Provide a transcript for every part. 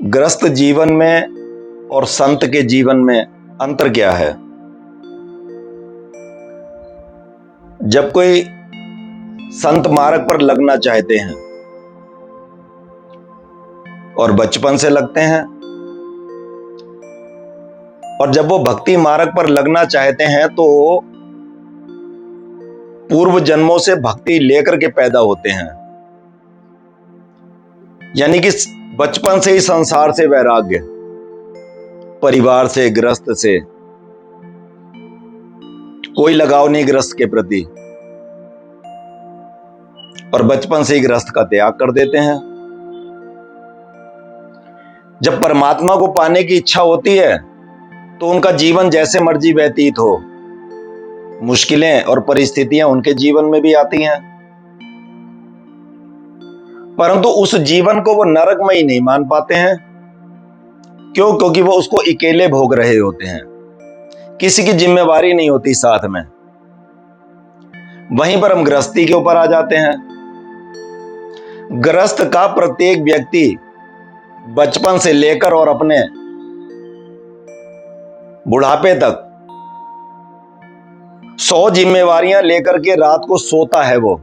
ग्रस्त जीवन में और संत के जीवन में अंतर क्या है? जब कोई संत मार्ग पर लगना चाहते हैं और बचपन से लगते हैं, और जब वो भक्ति मार्ग पर लगना चाहते हैं तो पूर्व जन्मों से भक्ति लेकर के पैदा होते हैं, यानी कि बचपन से ही संसार से वैराग्य, परिवार से, ग्रस्त से कोई लगाव नहीं ग्रस्त के प्रति, और बचपन से ही ग्रस्त का त्याग कर देते हैं। जब परमात्मा को पाने की इच्छा होती है तो उनका जीवन जैसे मर्जी व्यतीत हो, मुश्किलें और परिस्थितियां उनके जीवन में भी आती हैं, परंतु उस जीवन को वो नरकमयी नहीं मान पाते हैं। क्यों? क्योंकि वो उसको अकेले भोग रहे होते हैं, किसी की जिम्मेवारी नहीं होती साथ में। वहीं पर हम गृहस्थी के ऊपर आ जाते हैं। गृहस्थ का प्रत्येक व्यक्ति बचपन से लेकर और अपने बुढ़ापे तक 100 जिम्मेवारियां लेकर के रात को सोता है वो,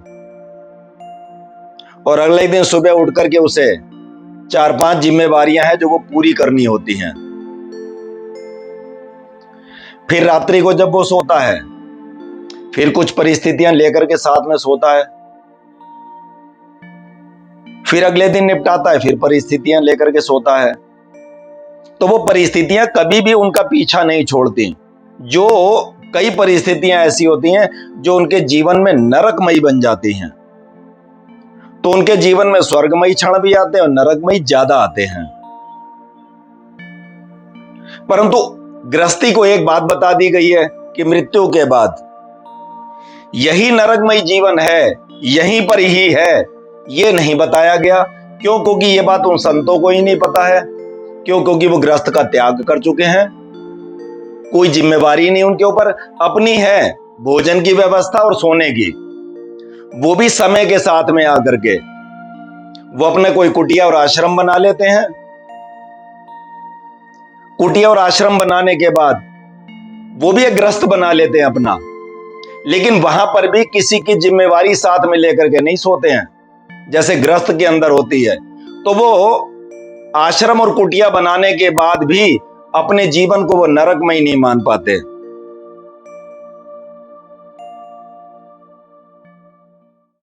और अगले दिन सुबह उठ करके उसे 4-5 जिम्मेवारियां हैं जो वो पूरी करनी होती हैं। फिर रात्रि को जब वो सोता है, फिर कुछ परिस्थितियां लेकर के साथ में सोता है, फिर अगले दिन निपटाता है, फिर परिस्थितियां लेकर के सोता है। तो वो परिस्थितियां कभी भी उनका पीछा नहीं छोड़ती। जो कई परिस्थितियां ऐसी होती हैं जो उनके जीवन में नरकमयी बन जाती हैं, तो उनके जीवन में स्वर्गमयी क्षण भी आते हैं और नरकमयी ज्यादा आते हैं। परंतु गृहस्थी को एक बात बता दी गई है कि मृत्यु के बाद यही नरकमयी जीवन है, यहीं पर ही है, ये नहीं बताया गया। क्यों? क्योंकि ये बात उन संतों को ही नहीं पता है। क्यों? क्योंकि वो गृहस्थ का त्याग कर चुके हैं, कोई जिम्मेवारी नहीं उनके ऊपर। अपनी है भोजन की व्यवस्था और सोने की, वो भी समय के साथ में आकर के वो अपने कोई कुटिया और आश्रम बना लेते हैं। कुटिया और आश्रम बनाने के बाद वो भी एक गृहस्थ बना लेते हैं अपना, लेकिन वहां पर भी किसी की जिम्मेवारी साथ में लेकर के नहीं सोते हैं जैसे गृहस्थ के अंदर होती है। तो वो आश्रम और कुटिया बनाने के बाद भी अपने जीवन को वो नरकमयी नहीं मान पाते।